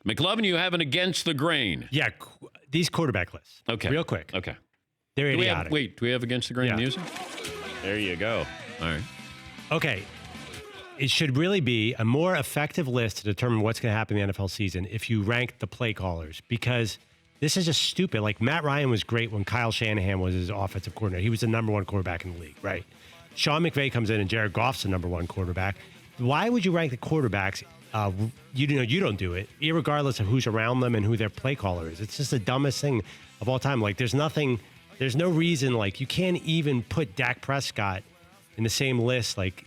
McLovin, you have an against the grain. Yeah, these quarterback lists. Okay. Real quick. Okay. They're idiotic. Do we have against the grain music? There you go. All right. Okay. It should really be a more effective list to determine what's going to happen in the NFL season if you rank the play callers, because this is just stupid. Like, Matt Ryan was great when Kyle Shanahan was his offensive coordinator. He was the number one quarterback in the league, right? Sean McVay comes in and Jared Goff's the number one quarterback. Why would you rank the quarterbacks? You don't do it, irregardless of who's around them and who their play caller is. It's just the dumbest thing of all time. Like, there's no reason, like, you can't even put Dak Prescott in the same list. Like,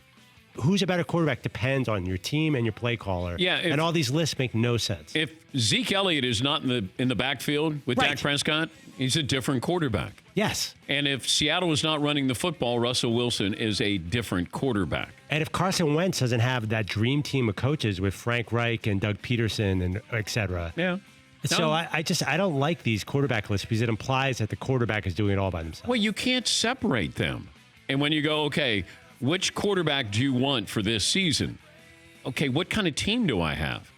who's a better quarterback depends on your team and your play caller. Yeah, and all these lists make no sense. If Zeke Elliott is not in the backfield with Dak Prescott, he's a different quarterback. Yes. And if Seattle is not running the football, Russell Wilson is a different quarterback. And if Carson Wentz doesn't have that dream team of coaches with Frank Reich and Doug Peterson and et cetera. Yeah. So I don't like these quarterback lists because it implies that the quarterback is doing it all by themselves. Well, you can't separate them. And when you go, okay, which quarterback do you want for this season? Okay, what kind of team do I have?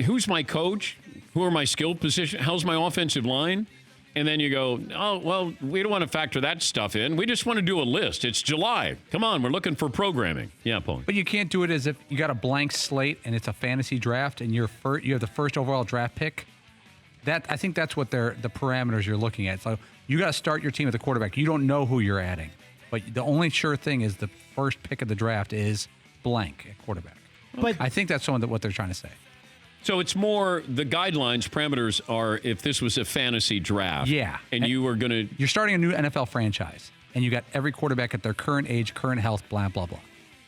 Who's my coach? Who are my skill positions? How's my offensive line? And then you go, oh, well, we don't want to factor that stuff in. We just want to do a list. It's July. Come on, we're looking for programming. Yeah, Paul. But you can't do it as if you got a blank slate and it's a fantasy draft and you have the first overall draft pick. I think that's what the parameters you're looking at. So you got to start your team at the quarterback. You don't know who you're adding. But the only sure thing is the first pick of the draft is blank at quarterback. But I think that's what they're trying to say. So it's more the guidelines, parameters are if this was a fantasy draft. Yeah. And you were going to... You're starting a new NFL franchise, and you got every quarterback at their current age, current health, blah, blah, blah.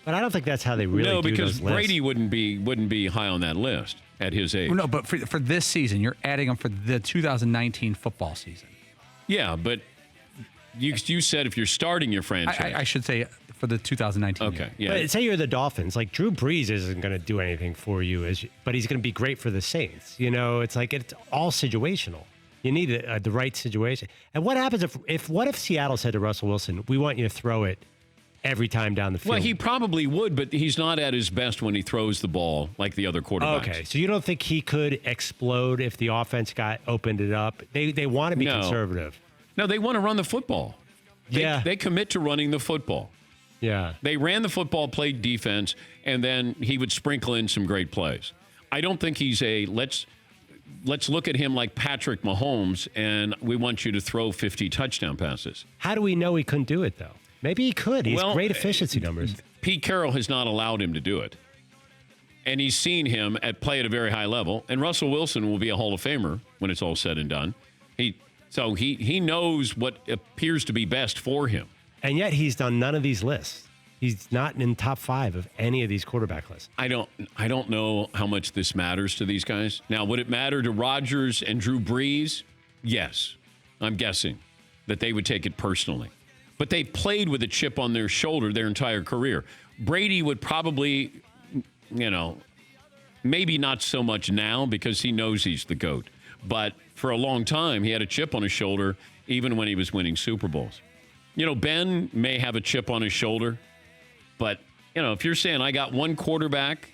But I don't think that's how they really do those lists. No, because Brady wouldn't be high on that list at his age. No, but for this season, you're adding them for the 2019 football season. Yeah, but... You said if you're starting your franchise. I should say for the 2019 Okay, year. yeah. But say you're the Dolphins. Like, Drew Brees isn't going to do anything for you, but he's going to be great for the Saints. You know, it's like it's all situational. You need the right situation. And what happens if Seattle said to Russell Wilson, we want you to throw it every time down the field? Well, he probably would, but he's not at his best when he throws the ball like the other quarterbacks. Okay, so you don't think he could explode if the offense opened it up? They want to be conservative. No, they want to run the football. They commit to running the football. Yeah. They ran the football, played defense, and then he would sprinkle in some great plays. I don't think he's let's look at him like Patrick Mahomes, and we want you to throw 50 touchdown passes. How do we know he couldn't do it, though? Maybe he could. He's great efficiency numbers. Pete Carroll has not allowed him to do it. And he's seen him play at a very high level. And Russell Wilson will be a Hall of Famer when it's all said and done. So he knows what appears to be best for him. And yet he's done none of these lists. He's not in top 5 of any of these quarterback lists. I don't know how much this matters to these guys. Now, would it matter to Rodgers and Drew Brees? Yes. I'm guessing that they would take it personally. But they played with a chip on their shoulder their entire career. Brady would probably, maybe not so much now because he knows he's the GOAT. But for a long time, he had a chip on his shoulder, even when he was winning Super Bowls. Ben may have a chip on his shoulder, but, if you're saying I got one quarterback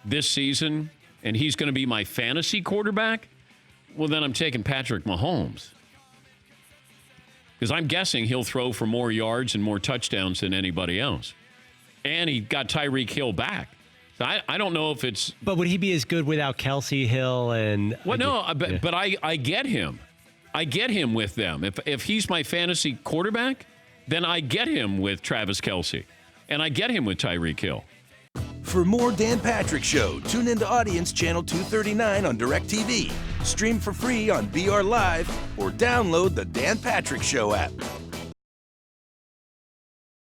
this season and he's going to be my fantasy quarterback, well, then I'm taking Patrick Mahomes. Because I'm guessing he'll throw for more yards and more touchdowns than anybody else. And he got Tyreek Hill back. So I don't know if it's... But would he be as good without Kelsey, Hill, and... Well, no, but I get him. I get him with them. If he's my fantasy quarterback, then I get him with Travis Kelsey. And I get him with Tyreek Hill. For more Dan Patrick Show, tune into Audience Channel 239 on DirecTV. Stream for free on BR Live or download the Dan Patrick Show app.